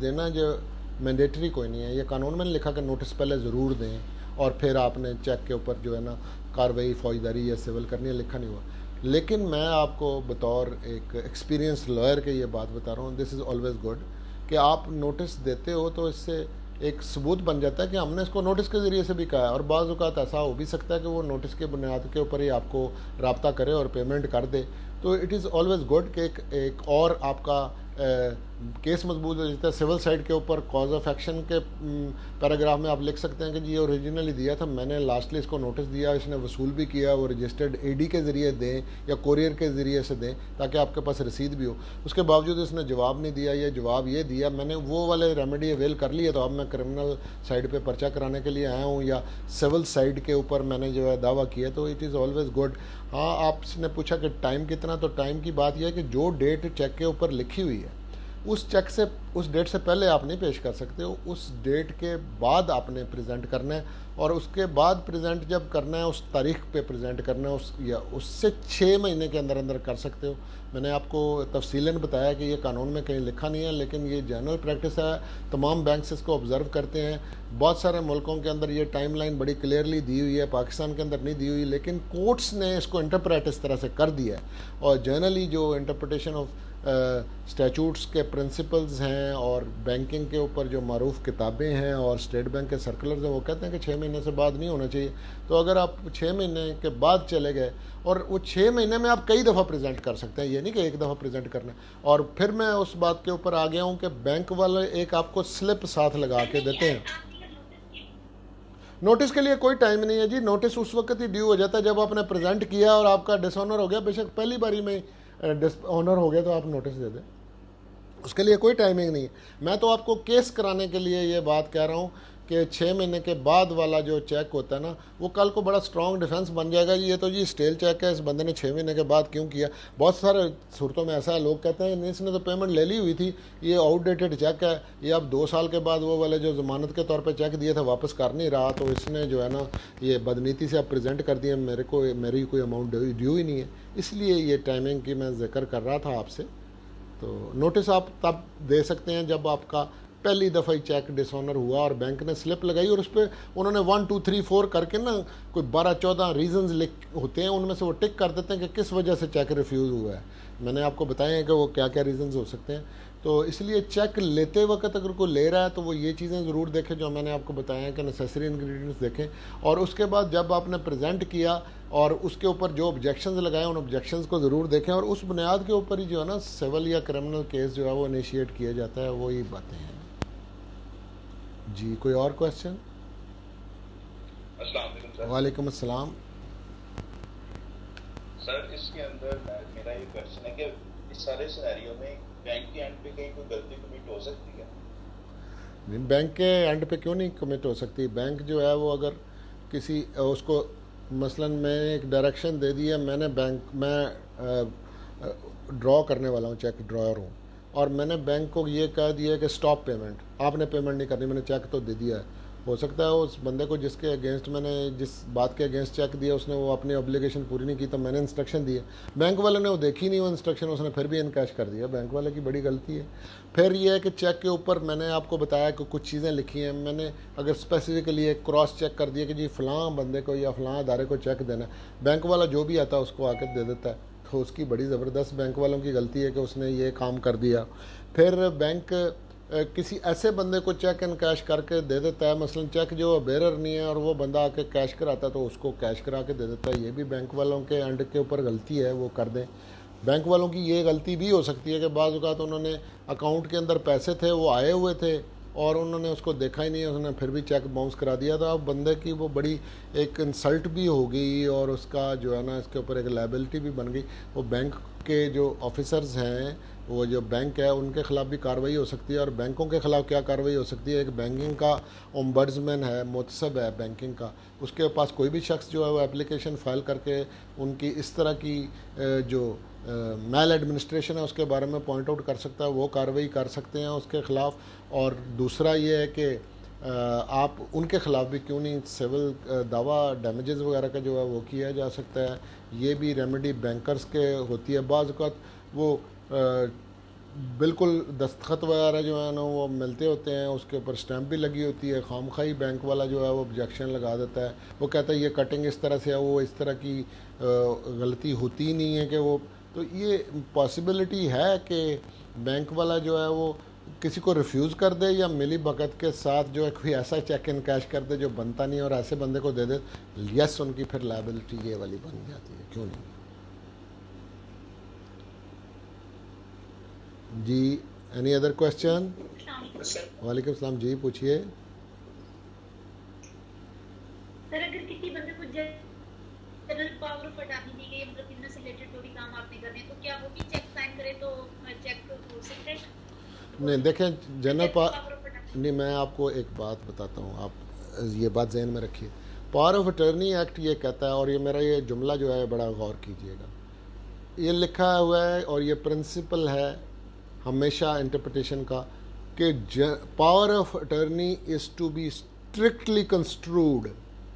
देना जो मैंडेटरी कोई नहीं है, ये कानून में नहीं लिखा कि नोटिस पहले ज़रूर दें और फिर आपने चेक के ऊपर जो है ना कार्रवाई फौजदारी या सिविल करनी है, लिखा नहीं हुआ। लेकिन मैं आपको बतौर एक एक्सपीरियंस लॉयर के ये बात बता रहा हूँ, दिस इज़ ऑलवेज़ गुड कि आप नोटिस देते हो तो इससे एक सबूत बन जाता है कि हमने इसको नोटिस के ज़रिए से भी कहा है। और बाज़ औक़ात ऐसा हो भी सकता है कि वो नोटिस के बुनियाद के ऊपर ही आपको रब्ता करे और पेमेंट कर दे। तो इट इज़ ऑलवेज़ गुड कि एक और आपका केस मजबूत हो जाता है। सिविल साइड के ऊपर कॉज ऑफ एक्शन के पैराग्राफ में आप लिख सकते हैं कि जी ये ओरिजिनली दिया था, मैंने लास्टली इसको नोटिस दिया, इसने वसूल भी किया, वो रजिस्टर्ड एडी के ज़रिए दें या कोरियर के ज़रिए से दें ताकि आपके पास रसीद भी हो। उसके बावजूद इसने जवाब नहीं दिया या जवाब ये दिया मैंने वो वाले रेमेडी अवेल कर लिया, तो अब मैं क्रिमिनल साइड पर पर्चा कराने के लिए आया हूँ या सिविल साइड के ऊपर मैंने जो है दावा किया, तो इट इज़ ऑलवेज़ गुड। हाँ, आपने पूछा कि टाइम कितना, तो टाइम की बात यह है कि जो डेट चेक के ऊपर लिखी हुई है उस चेक से उस डेट से पहले आप नहीं पेश कर सकते हो, उस डेट के बाद आपने प्रेजेंट करना है। और उसके बाद प्रेजेंट जब करना है उस तारीख पे प्रेजेंट करना है, उस या उससे 6 महीने के अंदर अंदर कर सकते हो। मैंने आपको तफसीलन बताया कि ये कानून में कहीं लिखा नहीं है, लेकिन ये जनरल प्रैक्टिस है, तमाम बैंक्स इसको ऑब्ज़र्व करते हैं। बहुत सारे मुल्कों के अंदर ये टाइमलाइन बड़ी क्लियरली दी हुई है, पाकिस्तान के अंदर नहीं दी हुई, लेकिन कोर्ट्स ने इसको इंटरप्रेट इस तरह से कर दिया है। और जनरली जो इंटरप्रिटेशन ऑफ स्टैचूट्स के प्रिंसिपल्स हैं और बैंकिंग के ऊपर जो मारूफ किताबें हैं और स्टेट बैंक के सर्कुलर्स हैं, वो कहते हैं कि 6 महीने से बाद नहीं होना चाहिए। तो अगर आप 6 महीने के बाद चले गए, और वो 6 महीने में आप कई दफ़ा प्रेजेंट कर सकते हैं, ये नहीं कि एक दफ़ा प्रेजेंट करना है। और फिर मैं उस बात के ऊपर आ गया हूँ कि बैंक वाले एक आपको स्लिप साथ लगा के देते हैं। नोटिस के लिए कोई टाइम नहीं है जी, नोटिस उस वक्त ही ड्यू हो जाता है जब आपने प्रेजेंट किया और आपका डिसऑनर हो गया। बेशक पहली बारी में डिसऑनर हो गया तो आप नोटिस दे दें, उसके लिए कोई टाइमिंग नहीं है। मैं तो आपको केस कराने के लिए ये बात कह रहा हूँ कि 6 महीने के बाद वाला जो चेक होता है ना, वो कल को बड़ा स्ट्रॉन्ग डिफेंस बन जाएगा। ये तो जी स्टेल चेक है, इस बंदे ने 6 महीने के बाद क्यों किया। बहुत सारे सूरतों में ऐसा है, लोग कहते हैं इसने तो पेमेंट ले ली हुई थी, ये आउटडेटेड चेक है, ये अब 2 साल के बाद वो वाले जो ज़मानत के तौर पर चेक दिए थे वापस कर नहीं रहा, तो इसने जो है ना ये बदनीति से अब प्रेजेंट कर दिया, मेरी कोई अमाउंट ड्यू ही नहीं है। इसलिए ये टाइमिंग की मैं जिक्र कर रहा था आपसे। तो नोटिस आप तब दे सकते हैं जब आपका पहली दफ़ा ही चेक डिसऑनर हुआ और बैंक ने स्लिप लगाई और उस पर उन्होंने 1 2 3 4 करके ना कोई 12-14 रीजंस लिख होते हैं, उनमें से वो टिक कर देते हैं कि किस वजह से चेक रिफ्यूज़ हुआ है। मैंने आपको बताया है कि वो क्या क्या रीजंस हो सकते हैं। तो इसलिए चेक लेते वक्त अगर कोई ले रहा है तो वो ये चीज़ें ज़रूर देखें जो मैंने आपको बताया है कि नेसेसरी इंग्रेडिएंट्स देखें। और उसके बाद जब आपने प्रेजेंट किया और उसके ऊपर जो ऑब्जेक्शंस लगाए उन ऑब्जेक्शंस को ज़रूर देखें, और उस बुनियाद के ऊपर ही जो है ना सिविल या क्रिमिनल केस जो है वो इनिशिएट किया जाता है। वही बातें हैं जी। कोई और क्वेश्चन? वालेकुम अस्सलाम सर। इसके अंदर मेरा ये क्वेश्चन है कि इस सारे सिनेरियो में बैंक के एंड पे कहीं कोई गलती कमिट हो सकती है? नहीं, बैंक के एंड पे क्यों नहीं कमिट हो सकती। बैंक जो है वो अगर किसी उसको मसलन मैं एक डायरेक्शन दे दिया, मैंने बैंक मैं ड्रॉ करने वाला हूँ, चेक ड्रॉयर हूँ, और मैंने बैंक को ये कह दिया कि स्टॉप पेमेंट, आपने पेमेंट नहीं करनी, मैंने चेक तो दे दिया है। हो सकता है उस बंदे को जिसके अगेंस्ट मैंने जिस बात के अगेंस्ट चेक दिया उसने वो अपनी ऑब्लिगेशन पूरी नहीं की, तो मैंने इंस्ट्रक्शन दिए, बैंक वाले ने वो देखी नहीं वो इंस्ट्रक्शन, उसने फिर भी इनकैश कर दिया। बैंक वाले की बड़ी गलती है। फिर ये है कि चेक के ऊपर मैंने आपको बताया कि कुछ चीज़ें लिखी हैं, मैंने अगर स्पेसिफिकली एक क्रॉस चेक कर दिया कि जी फ़लाँ बंदे को या फ़लाँ अदारे को चेक देना है, बैंक वाला जो भी आता है उसको आकर दे देता है, तो उसकी बड़ी ज़बरदस्त बैंक वालों की गलती है कि उसने ये काम कर दिया। फिर बैंक किसी ऐसे बंदे को चेक एंड कैश करके दे देता है, मसलन चेक जो बेरर नहीं है और वो बंदा आके कैश कराता है तो उसको कैश करा के दे देता है। ये भी बैंक वालों के एंड के ऊपर गलती है, वो कर दें। बैंक वालों की ये गलती भी हो सकती है कि बाज़ औक़ात उन्होंने अकाउंट के अंदर पैसे थे वो आए हुए थे और उन्होंने उसको देखा ही नहीं, उसने फिर भी चेक बाउंस करा दिया। तो अब बंदे की वो बड़ी एक इंसल्ट भी हो गई और उसका जो है ना इसके ऊपर एक लायबिलिटी भी बन गई। वो बैंक के जो ऑफिसर्स हैं, वो जो बैंक है उनके ख़िलाफ़ भी कार्रवाई हो सकती है। और बैंकों के ख़िलाफ़ क्या कार्रवाई हो सकती है, एक बैंकिंग का ओम्बड्समैन है, मुतसब है बैंकिंग का, उसके पास कोई भी शख्स जो है वो एप्लीकेशन फ़ाइल करके उनकी इस तरह की जो मेल एडमिनिस्ट्रेशन है उसके बारे में पॉइंट आउट कर सकता है, वो कार्रवाई कर सकते हैं उसके ख़िलाफ़। और दूसरा ये है कि आप उनके ख़िलाफ़ भी क्यों नहीं सिविल दावा डैमेजेस वगैरह का जो है वो किया जा सकता है। ये भी रेमेडी बैंकर्स के होती है। बाज़ औक़ात वो बिल्कुल दस्तखत वगैरह जो है ना वो मिलते होते हैं, उसके ऊपर स्टैंप भी लगी होती है। खामखाई बैंक वाला जो है वो ऑब्जेक्शन लगा देता है, वो कहता है ये कटिंग इस तरह से है, वो इस तरह की गलती होती ही नहीं है कि वो। तो ये पॉसिबिलिटी है कि बैंक वाला जो है वो किसी को रिफ्यूज़ कर दे या मिली भगत के साथ जो है कोई ऐसा चेक इन कैश कर दे जो बनता नहीं है और ऐसे बंदे को दे दे। यस, उनकी फिर लायबिलिटी ये वाली बन जाती है, क्यों नहीं। जी, एनी अदर क्वेश्चन? वालेकुम सलाम जी, पूछिए। सर अगर किसी बंदे को जनरल पावर ऑफ अटॉर्नी दी गई, मतलब बिजनेस से रिलेटेड जो भी काम आपने करने, तो क्या वो भी चेक साइन करे तो चेक हो सकता है? नहीं देखें, जनरल पावर ऑफ अटॉर्नी नहीं, मैं आपको एक बात बताता हूँ, आप ये बात जहन में रखिए। पावर ऑफ अटर्नी एक्ट ये कहता है, और ये मेरा ये जुमला जो है बड़ा गौर कीजिएगा, ये लिखा हुआ है और ये प्रिंसिपल है हमेशा इंटरप्रिटेशन का कि power of attorney is to be strictly construed.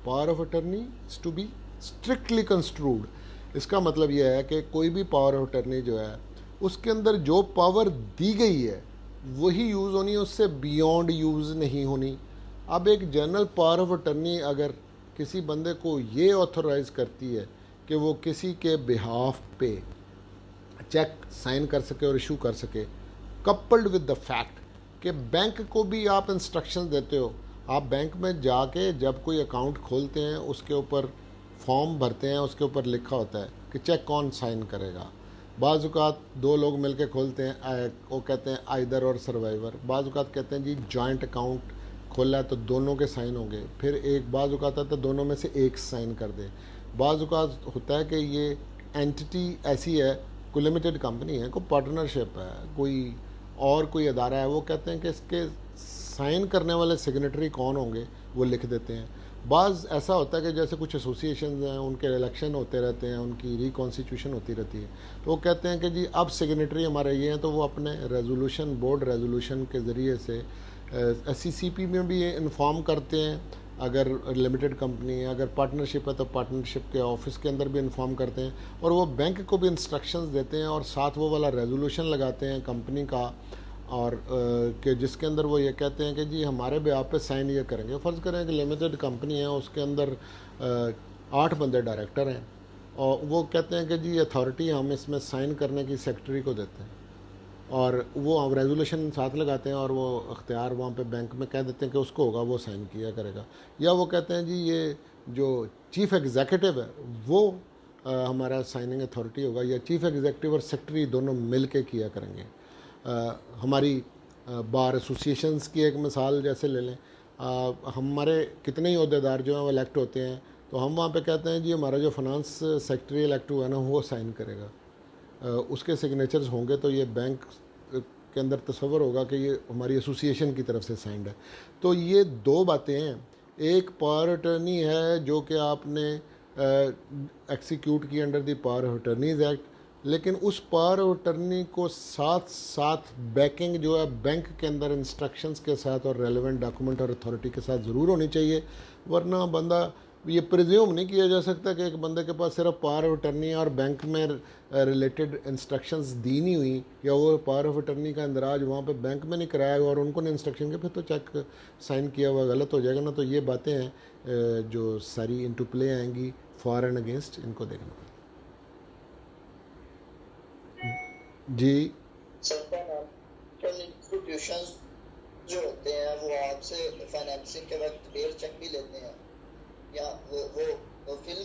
Power of attorney is to be strictly construed. इसका मतलब यह है कि कोई भी पावर ऑफ अटर्नी जो है उसके अंदर जो पावर दी गई है वही यूज़ होनी है, उससे बियॉन्ड यूज़ नहीं होनी। अब एक जनरल पावर ऑफ अटर्नी अगर किसी बंदे को ये ऑथोराइज़ करती है कि वो किसी के बिहाफ पे चेक साइन कर सके और इशू कर सके, कपल्ड विद द फैक्ट कि बैंक को भी आप इंस्ट्रक्शन देते हो। आप बैंक में जाके जब कोई अकाउंट खोलते हैं उसके ऊपर फॉर्म भरते हैं, उसके ऊपर लिखा होता है कि चेक कौन साइन करेगा। बाज़ औक़ात दो लोग मिलके खोलते हैं, वो कहते हैं आइदर और सर्वाइवर। बाज़ औक़ात कहते हैं जी जॉइंट अकाउंट खोला है तो दोनों के साइन होंगे। फिर एक बाज़ औक़ात आता है दोनों में से एक साइन कर दे। बाज़ औक़ात होता है कि ये एंटिटी ऐसी है, कोई लिमिटेड कंपनी है, कोई पार्टनरशिप है, कोई अदारा है, वो कहते हैं कि इसके साइन करने वाले सिग्नेटरी कौन होंगे वो लिख देते हैं। बाज़ ऐसा होता है कि जैसे कुछ एसोसिएशन हैं, उनके इलेक्शन होते रहते हैं, उनकी रिकॉन्स्टिट्यूशन होती रहती है, तो वो कहते हैं कि जी अब सिग्नेटरी हमारे ये हैं, तो वो अपने रेजोल्यूशन, बोर्ड रेजोल्यूशन के ज़रिए से SCCP में भी इन्फॉर्म करते हैं। अगर लिमिटेड कंपनी है, अगर पार्टनरशिप है तो पार्टनरशिप के ऑफिस के अंदर भी इन्फॉर्म करते हैं, और वो बैंक को भी इंस्ट्रक्शंस देते हैं और साथ वो वाला रेजोल्यूशन लगाते हैं कंपनी का, और कि जिसके अंदर वो ये कहते हैं कि जी हमारे भी आप पे साइन ये करेंगे। फ़र्ज़ करें कि लिमिटेड कंपनी है, उसके अंदर 8 बंदे डायरेक्टर हैं, और वो कहते हैं कि जी अथॉरिटी हम इसमें साइन करने की सेक्रेटरी को देते हैं, और वो रेजोल्यूशन साथ लगाते हैं और वो अख्तियार वहाँ पे बैंक में कह देते हैं कि उसको होगा, वो साइन किया करेगा। या वो कहते हैं जी ये जो चीफ़ एग्जीक्यूटिव है वो हमारा साइनिंग अथॉरिटी होगा, या चीफ़ एग्जीक्यूटिव और सेक्रेटरी दोनों मिल के किया करेंगे। हमारी बार एसोसिएशंस की एक मिसाल जैसे ले लें, हमारे कितने ही अहदेदार जो हैं वो इलेक्ट होते हैं, तो हम वहाँ पे कहते हैं जी हमारा जो फाइनेंस सेक्रेटरी इलेक्ट हुआ है ना वो साइन करेगा, उसके सिग्नेचर्स होंगे, तो ये बैंक के अंदर तस्वर होगा कि ये हमारी एसोसिएशन की तरफ से साइंड है। तो ये दो बातें हैं, एक पावर अटर्नी है जो कि आपने एक्सिक्यूट की under the power of attorneys act, लेकिन उस पावर ऑफ अटर्नी को साथ साथ बैकिंग जो है बैंक के अंदर इंस्ट्रक्शंस के साथ और रेलेवेंट डॉक्यूमेंट और अथॉरिटी के साथ ज़रूर होनी चाहिए। वरना बंदा ये प्रिज्यूम नहीं किया जा सकता कि एक बंदे के पास सिर्फ पावर ऑफ अटर्नी और बैंक में रिलेटेड इंस्ट्रक्शंस दी नहीं हुई, या वो पावर ऑफ अटर्नी का इंदराज वहाँ पे बैंक में नहीं कराया और उनको ने इंस्ट्रक्शन के फिर तो चेक साइन किया हुआ गलत हो जाएगा ना। तो ये बातें हैं जो सारी इनटू प्ले आएंगी फॉर एंड अगेंस्ट, इनको देखना। जी इंस्टीट्यूशंस जो होते हैं वो आपसे फाइनेंसिंग के वक्त बेयर चेक भी लेते हैं, या वो फिल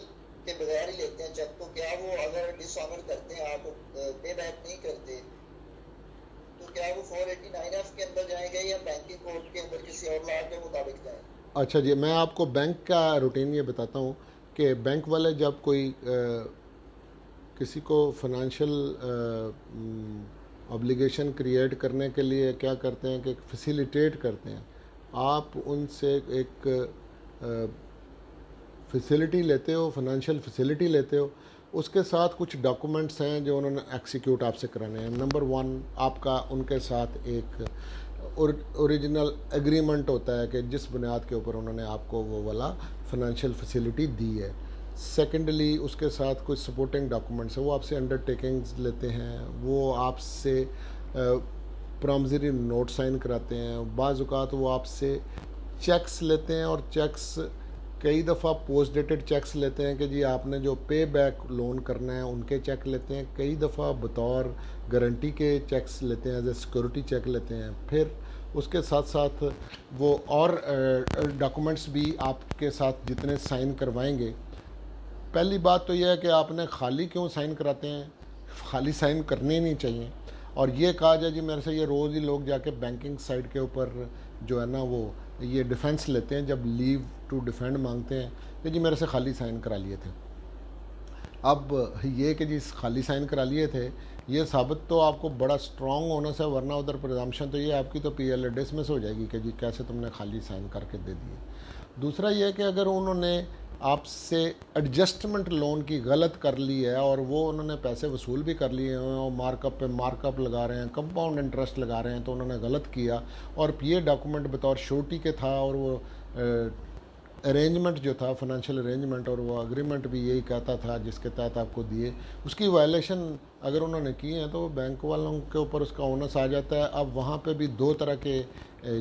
के बगैर ही लेते हैं चेक, तो क्या वो अगर डिसऑनर करते हैं, आप पे बैक नहीं करते, तो क्या वो 489F के अंदर जाएंगे या बैंकिंग कोड के अंदर किसी और लॉ के मुताबिक जाएंगे? अच्छा जी, मैं आपको बैंक का रूटीन ये बताता हूँ कि बैंक वाले जब कोई किसी को फाइनेंशियल ऑब्लिगेशन क्रिएट करने के लिए क्या करते हैं कि फैसिलिटेट करते हैं। आप उनसे एक फैसिलिटी लेते हो, फाइनेंशियल फैसिलिटी लेते हो, उसके साथ कुछ डॉक्यूमेंट्स हैं जो उन्होंने एक्सिक्यूट आपसे कराने हैं। नंबर 1, आपका उनके साथ एक ओरिजिनल एग्रीमेंट होता है कि जिस बुनियाद के ऊपर उन्होंने आपको वो वाला फाइनेंशियल फैसिलिटी दी है। सेकेंडली, उसके साथ कुछ सपोर्टिंग डॉक्यूमेंट्स हैं, वो आपसे अंडरटेकिंग्स लेते हैं, वो आपसे प्रॉमिसरी नोट साइन कराते हैं, बाज़ औक़ात वो आपसे चेक्स लेते हैं, और चेक्स कई दफ़ा पोस्ट डेटेड चेक्स लेते हैं कि जी आपने जो पे बैक लोन करना है उनके चेक लेते हैं, कई दफ़ा बतौर गारंटी के चेक्स लेते हैं, एज ए सिक्योरिटी चेक लेते हैं। फिर उसके साथ साथ वो और डॉक्यूमेंट्स भी आपके साथ जितने साइन करवाएंगे, पहली बात तो यह है कि आपने खाली क्यों साइन कराते हैं, खाली साइन करने नहीं चाहिए। और ये कहा जाए जी मेरे से ये रोज़ ही लोग जाके बैंकिंग साइड के ऊपर जो है ना वो ये डिफेंस लेते हैं, जब लीव टू डिफेंड मांगते हैं कि जी मेरे से खाली साइन करा लिए थे। अब ये कि जी खाली साइन करा लिए थे, ये साबित तो आपको बड़ा स्ट्रॉन्ग होना से, वरना उधर प्रिजम्पशन तो ये आपकी तो PLA डिसमिस हो जाएगी कि जी कैसे तुमने खाली साइन करके दे दिए। दूसरा ये कि अगर उन्होंने आपसे एडजस्टमेंट लोन की गलत कर ली है और वो उन्होंने पैसे वसूल भी कर लिए हैं और मार्कअप पे मार्कअप लगा रहे हैं, कंपाउंड इंटरेस्ट लगा रहे हैं, तो उन्होंने गलत किया। और ये डॉक्यूमेंट बतौर श्योरिटी के था, और वो अरेंजमेंट जो था फाइनेंशियल अरेंजमेंट, और वो एग्रीमेंट भी यही कहता था जिसके तहत आपको दिए, उसकी वायलेशन अगर उन्होंने की है तो बैंक वालों के ऊपर उसका ओनस आ जाता है। अब वहाँ पे भी दो तरह के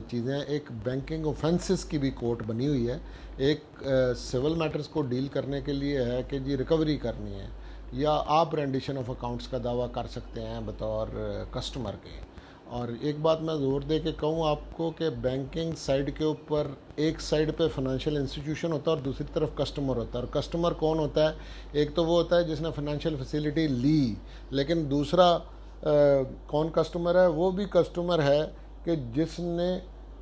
चीज़ें, एक बैंकिंग ऑफेंसेस की भी कोर्ट बनी हुई है, एक सिविल मैटर्स को डील करने के लिए है कि जी रिकवरी करनी है, या आप रेंडिशन ऑफ अकाउंट्स का दावा कर सकते हैं बतौर कस्टमर के। और एक बात मैं ज़ोर दे के कहूँ आपको कि बैंकिंग साइड के ऊपर एक साइड पे फाइनेंशियल इंस्टीट्यूशन होता है और दूसरी तरफ कस्टमर होता है। और कस्टमर कौन होता है? एक तो वो होता है जिसने फाइनेंशियल फैसिलिटी ली, लेकिन दूसरा कौन कस्टमर है? वो भी कस्टमर है कि जिसने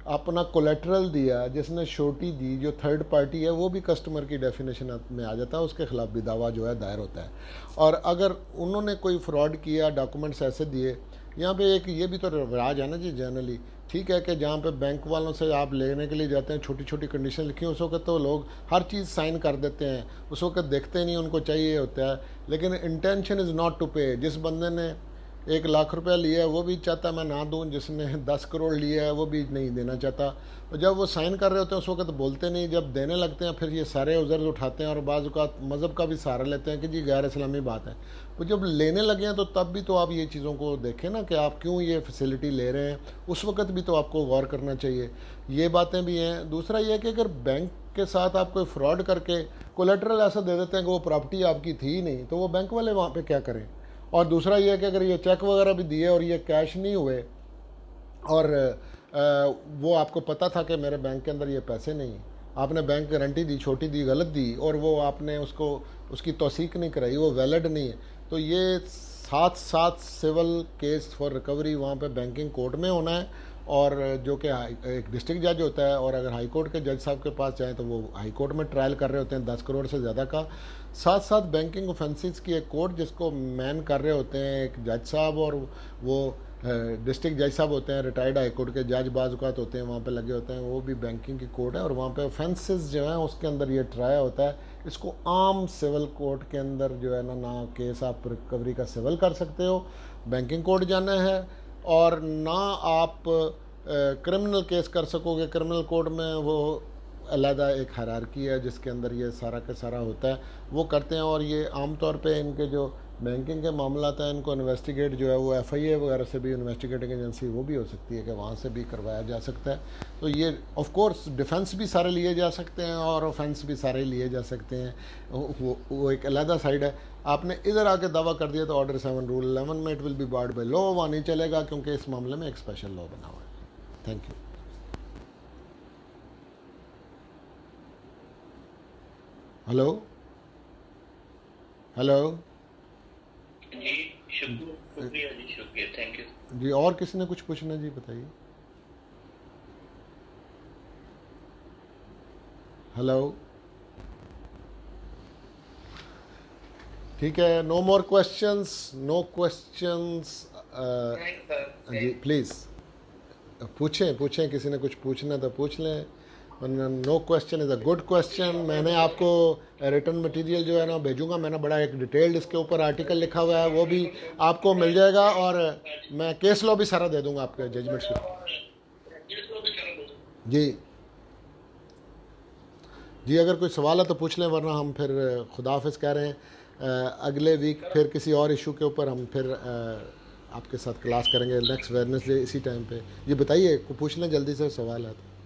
अपना कोलेटरल दिया, जिसने श्योरिटी दी, जो थर्ड पार्टी है, वो भी कस्टमर की डेफिनेशन में आ जाता है, उसके ख़िलाफ़ भी दावा जो है दायर होता है। और अगर उन्होंने कोई फ्रॉड किया, डॉक्यूमेंट्स ऐसे दिए, यहाँ पे एक ये भी तो रिवाज है ना जी जनरली, ठीक है कि जहाँ पे बैंक वालों से आप लेने के लिए जाते हैं, छोटी छोटी कंडीशन लिखी उस वक्त तो लोग हर चीज़ साइन कर देते हैं, उस वक्त देखते नहीं, उनको चाहिए होता है, लेकिन इंटेंशन इज़ नॉट टू पे। जिस बंदे ने 1 लाख रुपया लिया है वो भी चाहता है मैं ना दूँ, जिसने 10 करोड़ लिया है वो भी नहीं देना चाहता। और जब वो साइन कर रहे होते हैं उस वक्त बोलते नहीं, जब देने लगते हैं फिर ये सारे उज़र उठाते हैं और बाज़ औक़ात मज़हब का भी सहारा लेते हैं कि जी गैर इस्लामी बात है। तो जब लेने लगे हैं तो तब भी तो आप ये चीज़ों को देखें ना कि आप क्यों ये फैसिलिटी ले रहे हैं, उस वक्त भी तो आपको गौर करना चाहिए। ये बातें भी हैं। दूसरा ये है कि अगर बैंक के साथ आप कोई फ्रॉड करके कोलेटरल ऐसा दे देते हैं कि वो प्रॉपर्टी आपकी थी ही नहीं, तो वो बैंक वाले वहाँ पे क्या करें? और दूसरा ये है कि अगर ये चेक वगैरह भी दिए और ये कैश नहीं हुए और वो आपको पता था कि मेरे बैंक के अंदर ये पैसे नहीं, आपने बैंक गारंटी दी, छोटी दी, गलत दी, और वो आपने उसको उसकी तौसीक नहीं कराई, वो वैलिड नहीं है, तो ये साथ साथ सिविल केस फॉर रिकवरी वहाँ पे बैंकिंग कोर्ट में होना है, और जो कि एक डिस्ट्रिक्ट जज होता है, और अगर हाई कोर्ट के जज साहब के पास जाएँ तो वो हाई कोर्ट में ट्रायल कर रहे होते हैं 10 करोड़ से ज़्यादा का। साथ साथ बैंकिंग ऑफेंसेस की एक कोर्ट जिसको मैन कर रहे होते हैं एक जज साहब, और वो डिस्ट्रिक्ट जज साहब होते हैं, रिटायर्ड हाई कोर्ट के जज बाज़ औक़ात होते हैं वहाँ पे लगे होते हैं, वो भी बैंकिंग की कोर्ट है, और वहाँ पे ऑफेंसेस जो हैं उसके अंदर ये ट्रायल होता है। इसको आम सिविल कोर्ट के अंदर जो है ना केस आप रिकवरी का सिविल कर सकते हो, बैंकिंग कोर्ट जाना है, और ना आप क्रिमिनल केस कर सकोगे। क्रिमिनल कोर्ट में वो अलहदा एक हायरार्की है जिसके अंदर ये सारा का सारा होता है, वो करते हैं। और ये आम तौर पे इनके जो बैंकिंग के मामलात हैं इनको इन्वेस्टिगेट जो है वो FIA वगैरह से भी, इन्वेस्टिगेटिंग एजेंसी वो भी हो सकती है कि वहाँ से भी करवाया जा सकता है। तो ये ऑफ कोर्स डिफेंस भी सारे लिए जा सकते हैं और ऑफेंस भी सारे लिए जा सकते हैं, वो एक अलहदा साइड है। आपने इधर आके दावा कर दिया तो ऑर्डर 7 रूल 11 में it will be barred by law, वहाँ नहीं चलेगा क्योंकि इस मामले में एक स्पेशल लॉ बना हुआ है। Thank you. हेलो हेलो जी शुक्रिया जी, शुक्रिया, थैंक यू जी। और किसी ने कुछ पूछना जी बताइए। हेलो, ठीक है, no more questions, no questions जी, प्लीज़ पूछें, किसी ने कुछ पूछना तो पूछ लें, no question is a good question. मैंने आपको रिटर्न मटेरियल जो है ना भेजूंगा, मैंने बड़ा एक डिटेल्ड इसके ऊपर आर्टिकल लिखा हुआ है, वो भी आपको मिल जाएगा, और मैं केस लॉ भी सारा दे दूंगा आपके जजमेंट्स जी। जी अगर कोई सवाल है तो पूछ लें, वरना हम फिर खुदा हाफिज़ कह रहे हैं। अगले वीक फिर किसी और इशू के ऊपर हम फिर आपके साथ क्लास करेंगे नेक्स्ट वेडनेसडे इसी टाइम पे। ये बताइए, पूछ लें जल्दी से सवाल है तो।